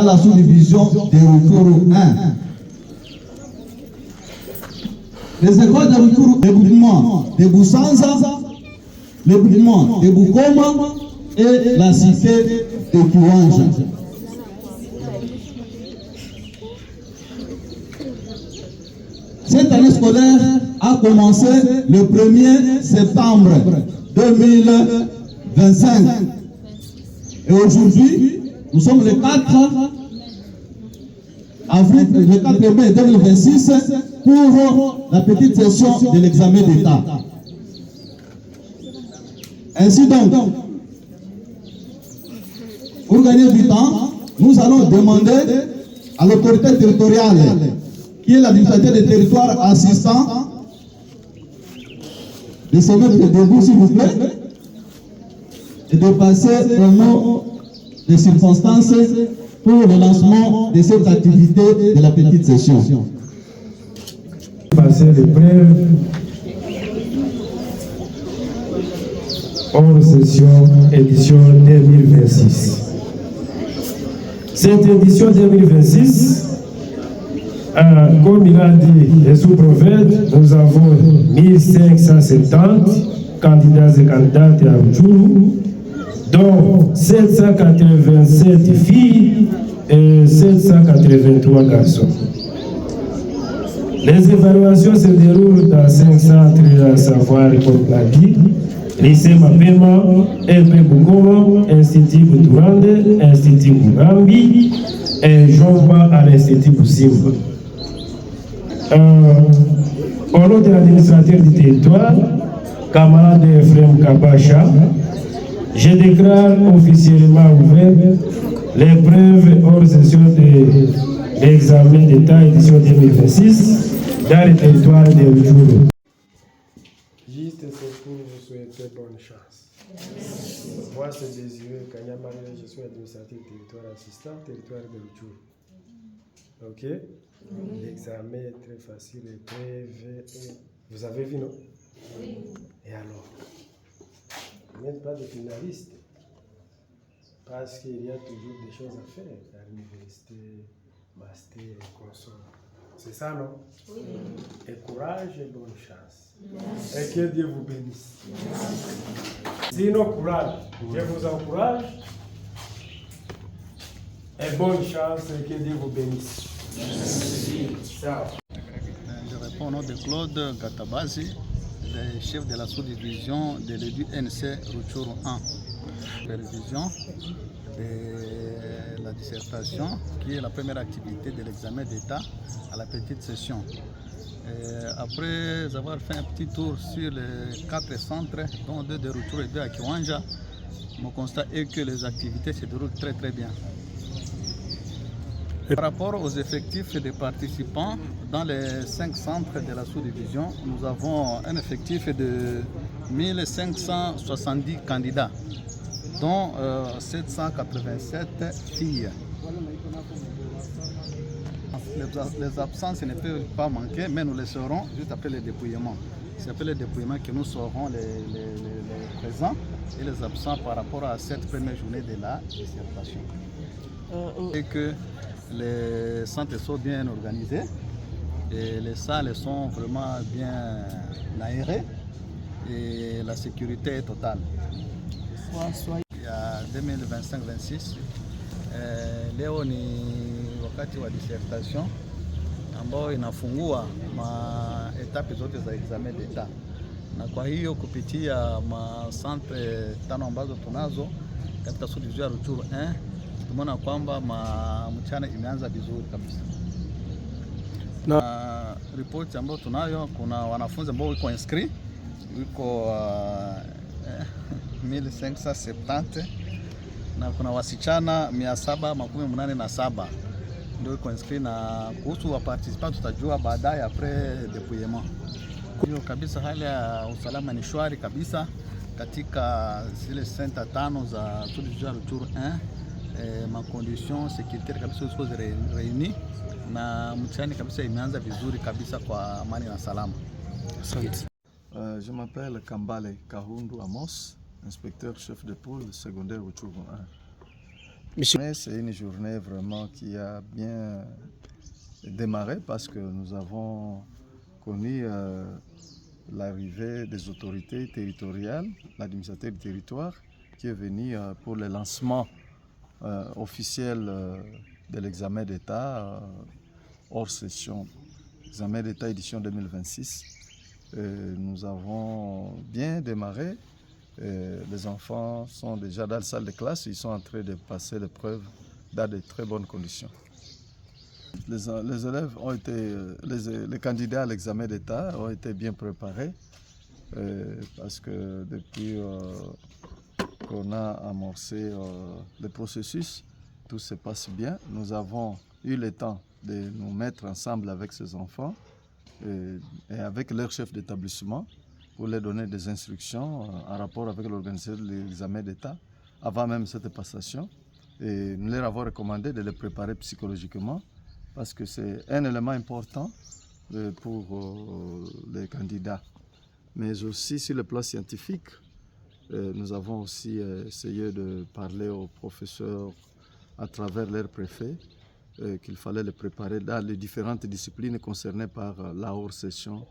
dans la sous-division de Rutshuru 1. Les écoles de Rutshuru, le groupement de Busanza, le groupement de Bukoma et la cité de Kiwanja. Cette année scolaire a commencé le 1er septembre 2025. Et aujourd'hui, nous sommes le 4 avril, le 4 mai 2026 pour la petite session de l'examen d'État. Ainsi donc, pour gagner du temps, nous allons demander à l'autorité territoriale, qui est l'administrateur des territoires assistant, de se mettre debout s'il vous plaît, et de passer au nom des circonstances pour le lancement de cette activité de la petite session. Passer l'épreuve hors session édition 2026. Cette édition 2026, comme il a dit le sous-prophète, nous avons 1570 candidats et candidates à Rutshuru, dont 787 filles et 783 garçons. Les évaluations se déroulent dans 5 centres, à savoir comme l'a dit, lycée Mapema, EP Bukoma, Institut Buturande, Institut Mugambi et Jomba à l'Institut Busimba. Au nom de l'administrateur du territoire, camarade Ephraim Kabacha, je déclare officiellement ouvert l'épreuve hors session de l'examen d'État édition 2026 dans le territoire de Rutshuru. Juste c'est pour vous souhaiter bonne chance. Moi c'est Désiré Kanyamane, je suis administrateur du territoire assistant, territoire de Rutshuru. Ok? L'examen est très facile, l'épreuve. Vous avez vu, non? Oui. Et alors? Vous n'êtes pas des finalistes. Parce qu'il y a toujours des choses à faire à l'université, master et consorts. C'est ça, non? Oui. Et courage et bonne chance. Merci. Et que Dieu vous bénisse. Merci. Sinon, courage. Je vous encourage. Et bonne chance et que Dieu vous bénisse. Merci. Ciao. Je réponds au nom de Claude Gatabazi, le chef de la sous-division de l'édu NC Rutshuru 1. Révision de la dissertation, qui est la première activité de l'examen d'État à la petite session. Après avoir fait un petit tour sur les 4 centres, dont 2 de Rutshuru et 2 à Kiwanja, mon constat est que les activités se déroulent très bien. Par rapport aux effectifs des participants, dans les 5 centres de la sous-division, nous avons un effectif de 1570 candidats, dont 787 filles. Les absences ne peuvent pas manquer, mais nous les saurons juste après le dépouillement. C'est après le dépouillement que nous saurons les présents et les absents par rapport à cette première journée de la dissertation. Et que les centres sont bien organisés et les salles sont vraiment bien aérées et la sécurité est totale. Il y a 2025-26 leo ni wakati wa dissertation ambao inafungua etape zote za examen d'etat, na kwa hiyo kupitia masantre 5 ambazo tunazo katika sous-division ya Rutshuru 1 tumeona kwamba mchana imeanza vizuri kabisa. Na report ambayo tunayo, kuna wanafunzi ambao wiko inscrit wiko 1570 na kuna wasichana 787 ndio wiko inscrit, na kuhusu wa participants tutajua baadaye après dépouillement. Hiyo kabisa hali ya usalama ni shwari kabisa katika zile center 5 za sous-division ya Rutshuru 1. Ma condition sécuritaire kabisa ziko réunies na mchana kabisa imeanza vizuri kabisa kwa amani na salama. Asante. Je m'appelle Kambale Kahundu Amos, inspecteur chef de pôle secondaire Rutshuru 1. C'est une journée vraiment qui a bien démarré parce que nous avons connu l'arrivée des autorités territoriales, l'administrateur du territoire qui est venu pour le lancement officiel de l'examen d'État hors session, examen d'État édition 2026. Nous avons bien démarré. Les enfants sont déjà dans la salle de classe, ils sont en train de passer l'épreuve dans de très bonnes conditions. Les élèves ont été, les candidats à l'examen d'État ont été bien préparés parce que depuis qu'on a amorcé le processus, tout se passe bien. Nous avons eu le temps de nous mettre ensemble avec ces enfants et avec leur chef d'établissement pour leur donner des instructions en rapport avec l'organisation de l'examen d'État avant même cette passation. Et nous leur avons recommandé de les préparer psychologiquement parce que c'est un élément important pour les candidats. Mais aussi sur le plan scientifique, nous avons aussi essayé de parler aux professeurs à travers leur préfet qu'il fallait les préparer dans les différentes disciplines concernées par la hors-session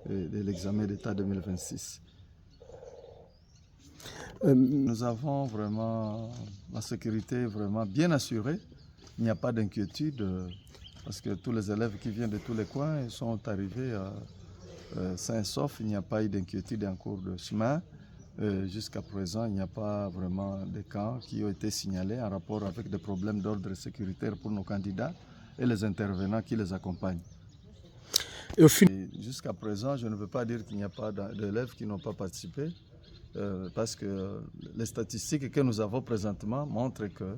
de l'examen d'État 2026. Nous avons vraiment la sécurité vraiment bien assurée. Il n'y a pas d'inquiétude parce que tous les élèves qui viennent de tous les coins sont arrivés sains et saufs. Il n'y a pas eu d'inquiétude en cours de chemin. Jusqu'à présent, il n'y a pas vraiment de cas qui ont été signalés en rapport avec des problèmes d'ordre sécuritaire pour nos candidats et les intervenants qui les accompagnent. Jusqu'à présent, je ne veux pas dire qu'il n'y a pas d'élèves qui n'ont pas participé, parce que les statistiques que nous avons présentement montrent que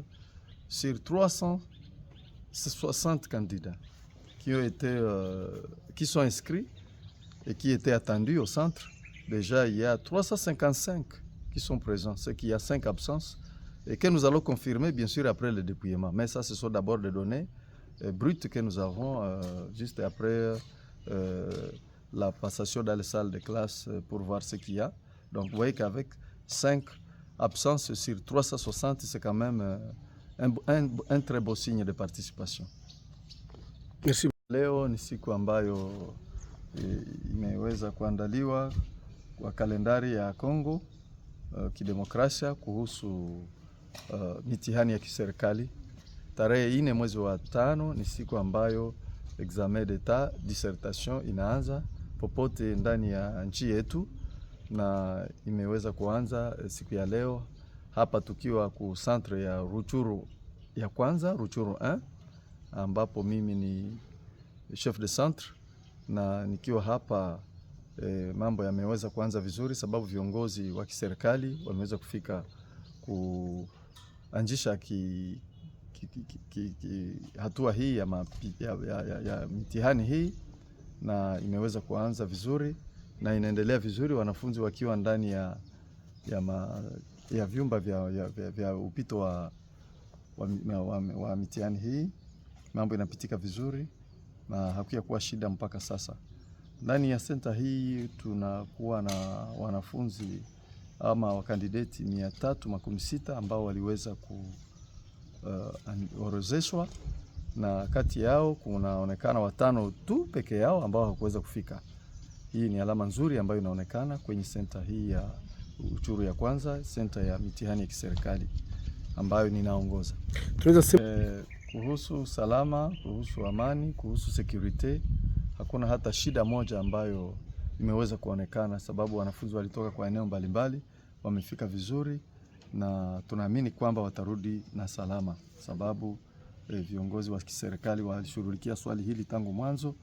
sur 360 candidats qui sont inscrits et qui étaient attendus au centre, déjà il y a 355 qui sont présents, ce qui y a 5 absences, et que nous allons confirmer bien sûr après le dépouillement. Mais ça, ce sont d'abord des données brutes que nous avons juste après la passation dans les salles de classe pour voir ce qu'il y a. Donc vous voyez qu'avec 5 absences sur 360, c'est quand même un très beau signe de participation. Merci. Leo ni siku ambayo imeweza kuandaliwa kwa kalendari ya Kongo kidemokrasia kuhusu mitihani ya kiserikali. Tarehe 4 mwezi wa 5 ni siku ambayo examen d'etat dissertation inaanza popote ndani ya nchi yetu, na imeweza kuanza siku ya leo hapa tukiwa ku centre ya Ruchuru ya kwanza, Ruchuru 1, ambapo mimi ni chef de centre, na nikiwa hapa mambo yameweza kuanza vizuri sababu viongozi wa kiserikali wameweza kufika kuanzisha hatua hii ya mitihani hii, na imeweza kuanza vizuri na inaendelea vizuri, wanafunzi wakiwa ndani ya vyumba vya upito wa mitihani hii. Mambo inapitika vizuri na hakuya kuwa shida mpaka sasa. Ndani ya senta hii tunakuwa na wanafunzi ama wakandideti 316 ambao waliweza kuorozeshwa, na kati yao kunaonekana 5 tu peke yao ambao hawakuweza kufika. Hii ni alama nzuri ambayo inaonekana kwenye senta hii ya Ruchuru ya kwanza, senta ya mitihani ya kiserikali ambayo ninaongoza. Kuhusu usalama, kuhusu amani, kuhusu security, hakuna hata shida moja ambayo imeweza kuonekana, sababu wanafunzi walitoka kwa eneo mbalimbali, wamefika vizuri, na tunaamini kwamba watarudi na salama, sababu viongozi wa kiserikali walishughulikia swali hili tangu mwanzo,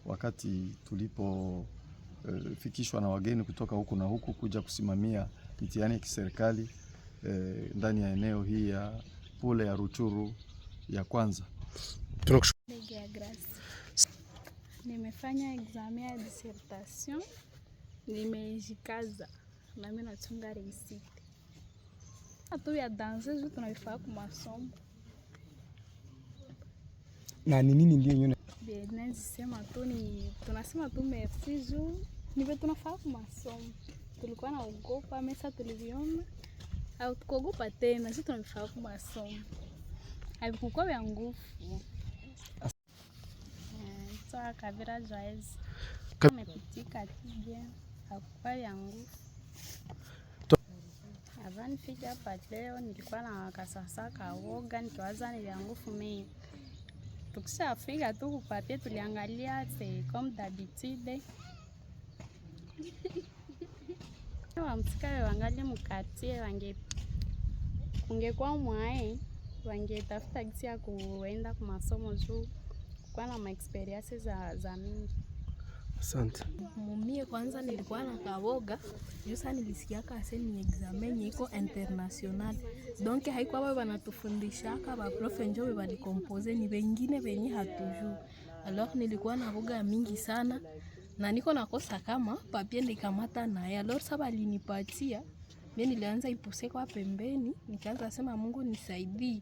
wakati tulipofikishwa na wageni kutoka huku na huku kuja kusimamia mitihani ya kiserikali ndani ya eneo hii ya pule ya Ruchuru ya kwanza. Nimefanya examen ya dissertation, nimejikaza na mimi nachunga receipt. Hatu ya danse tunavifaa kwa masomo. Na ni nini ndio nyone? Bienezi sema tu ni tunasema tu merci juu niwe tunafaa kwa masomo. Tulikuwa naogopa mesa tuliviona au tukogopa tena, sisi tunavifaa kwa masomo. Havikukuwa vya nguvu. Sawa Kavira Joyce. Amepitika tije. Hakukuwa vya nguvu. Avant nifike hapa leo nilikuwa na kasasa kawoga nikiwaza ni vya nguvu mimi. Tukishafika tu kupapia tuliangalia c'est comme d'habitude. Wamsika wangali mkatie ungekuwa mwae wangetafuta gisi ya kuenda kwa masomo juu kwa na experience za mingi. Asante. Mumie kwanza nilikuwa na kawoga jusa nilisikia kase ni examen iko international donc haikuwa wao wanatufundishaka ba prof njo walikompoze ni wengine wenye hatujui. Alors nilikuwa na woga mingi sana na niko nakosa kama papie nikamata naye. Alors sasa alinipatia mimi nilianza ipuse kwa pembeni nikaanza sema Mungu nisaidie.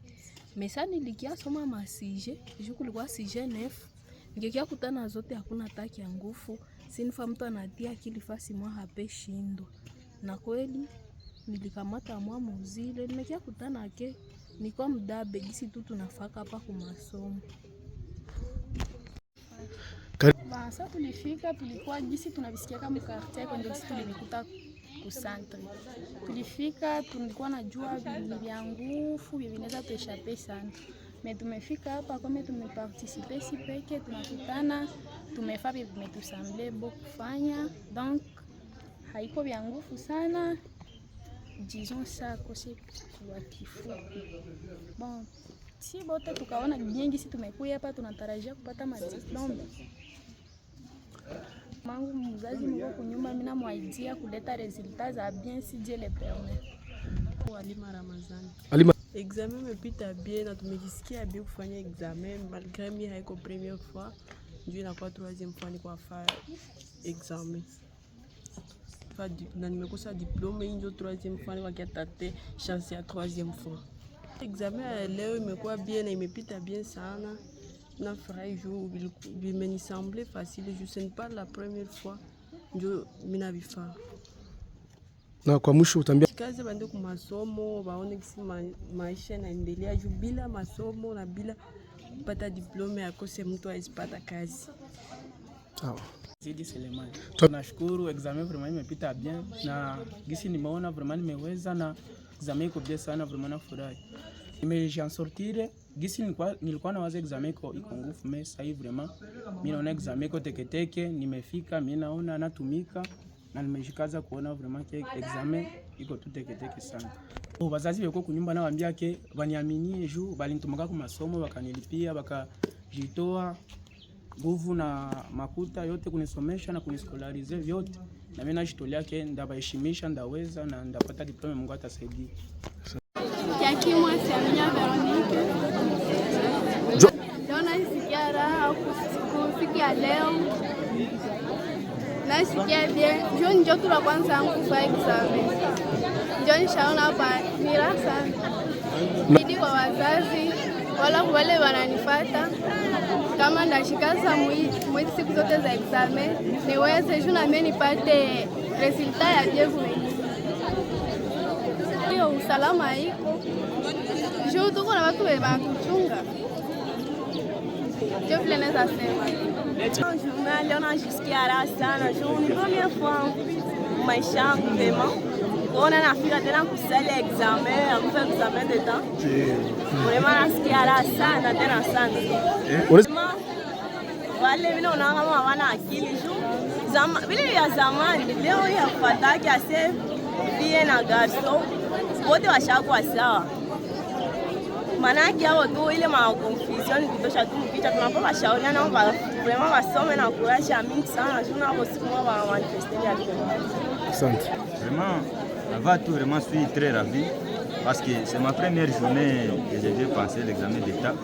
Mesa nilikia soma masije juu kulikuwa sije nef ningekia kutana zote hakuna taki ya nguvu. Sinifa mtu anatia akili fasi mwa hape shindwa. Na kweli nilikamata mwa muzile nimekia kutana ke niko mdabe gisi tu tunafaka hapa kwa masomo. Basa tulifika tulikuwa gisi tunavisikia kama quartier kwa ndio tulikuta ku centre. Tulifika tulikuwa najua vya nguvu vinaweza tueshape sana. Mais tumefika hapa kama tumeparticiper si peke tunakutana tumefaa vimetusemble beaucoup kufanya donc haiko vya nguvu sana disons ça kosi kwa kifupi. Bon si bote tukaona bien si tumekuja hapa tunatarajia kupata madiplome. Mangu mzazi mko kunyumba mimi namwaidia kuleta resultats za bien si Dieu le permet. Halima Ramazani. Halima, Examen imepita bien na tumejisikia bien kufanya examen malgré mimi haiko première fois, ndio inakuwa troisième fois ni kwa fanya examen. Na nimekosa diplome ndio troisième fois ni kwa kiatate chance ya troisième fois. Examen ya leo imekuwa bien na imepita bien sana. Na furahi juu vimenisemble facile, je sais pas la première fois ndio mimi navifanya. na kwa mwisho utambia Kazi bande ku masomo baone kisi maisha yanaendelea juu bila masomo na bila kupata diplome akose mtu aisipata kazi. sawa. Zidi Selemani. Tunashukuru examen vraiment imepita bien na gisi nimeona vraiment nimeweza na examen iko bien sana vraiment nafurahi. Nimejian sortir gisi nilikuwa na waza examen iko nguvu mais sasa hivi vraiment mimi naona examen iko teketeke nimefika mimi naona natumika na nimejikaza kuona vraiment ke examen iko tu teketeke sana. Wazazi wako kunyumba na waambia ke waniaminie juu balinitumaka kwa masomo wakanilipia wakajitoa nguvu na makuta yote kunisomesha na kuniskolarize vyote na mimi najitolea ke ndabaheshimisha ndaweza na ndapata diploma Mungu atasaidia. Yakimwa Samia Veronique. Dona sikia raha kufikia leo. Nasikia bien. Njoo tu la kwanza yangu kufanya examen. Njoo nishaona hapa ni raha sana. Nidi kwa wazazi wala wale wananifuata kama ndashikaza mwezi siku zote za examen niweze juu na mimi nipate resultat ya bien kweli. Hiyo usalama iko juu tuko na watu wanatuchunga. Je vile naweza sema leo najisikia raha sana juu ni première fois maisha yangu vraiment kuona nafika tena kusali examen akufa examen de temps vraiment nasikia raha sana tena sana. Wale vile unaona kama hawana akili juu vile ya zamani leo ya fataki ase vie na garso wote washakuwa sawa. Manaki hao tu ile ma confusion kitosha tu picha tunapo washauriana vraiment wasome na kurasha mingi sana juu na kusikuma wa Manchester ya asante. Vraiment, avant tout, vraiment, je suis très ravi parce que c'est ma première journée que j'ai passé l'examen d'État.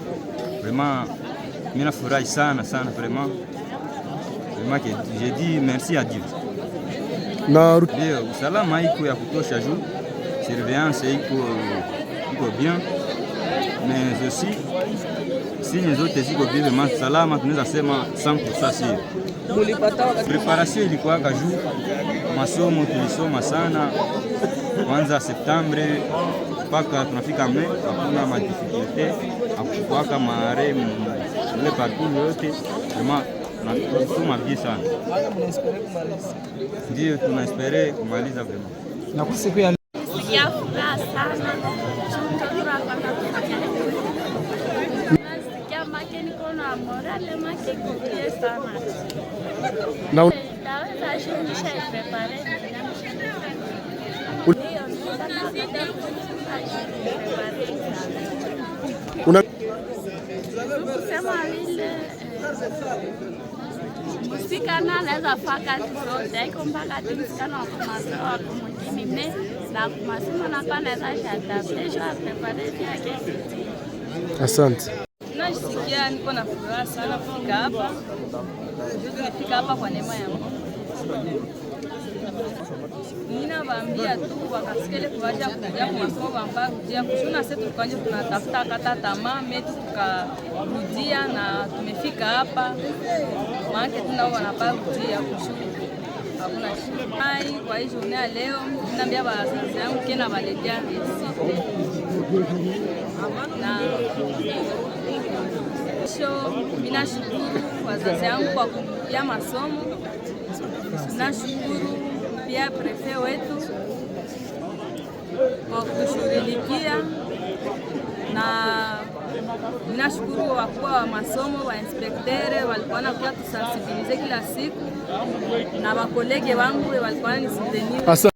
Vraiment, je suis sana, vraiment. Vraiment, que j'ai dit merci à Dieu. Leo usalama iko ya kutosha juu, surveillance iko bien, mais aussi signes zote ziko bien, vraiment salama, tunaweza sema 100% sûr. Preparation ilikuwa juu masomo tulisoma sana kwanza Septembre mpaka tunafika Mei, hakuna madifikulte akufuaka mare ile parcours yote vraiment natuma bien sana. Ndio tunaespere kumaliza vraiment. Na kwa siku ya Sikia furaha sana. Sikia makeni kuna morale makiko bien sana. Na Ndaweza shindisha prepare. una Kusema vile msikana anaweza fanya kazi zote, haiko mpaka ati msikana wa kumasoa wa kumjimine na kumasomo na kwa anaweza shadaptesha preparation yake. asante. Nasikia niko na furaha sana kufika hapa. Nimefika hapa kwa neema ya Mungu. Ninawaambia tu wakasikele kuacha kuja kwa masomo bamba kuja kushuna sisi tukanje tunatafuta kata tamaa metu tukarudia na tumefika hapa. Maana tunao wanapaa kuja kushuna. Hakuna shida. Kwa hiyo journée leo ninaambia wazazi wangu kena waletea resite. Na mina shukuru wazazi wangu kwa kulipia masomo. Nashukuru pia prefe wetu kwa kutushughulikia, na ninashukuru wakuu wa masomo wa inspektere walikuwa wanakuja tusensibilize kila siku, na wakolege wangu walikuwa wanisutenir.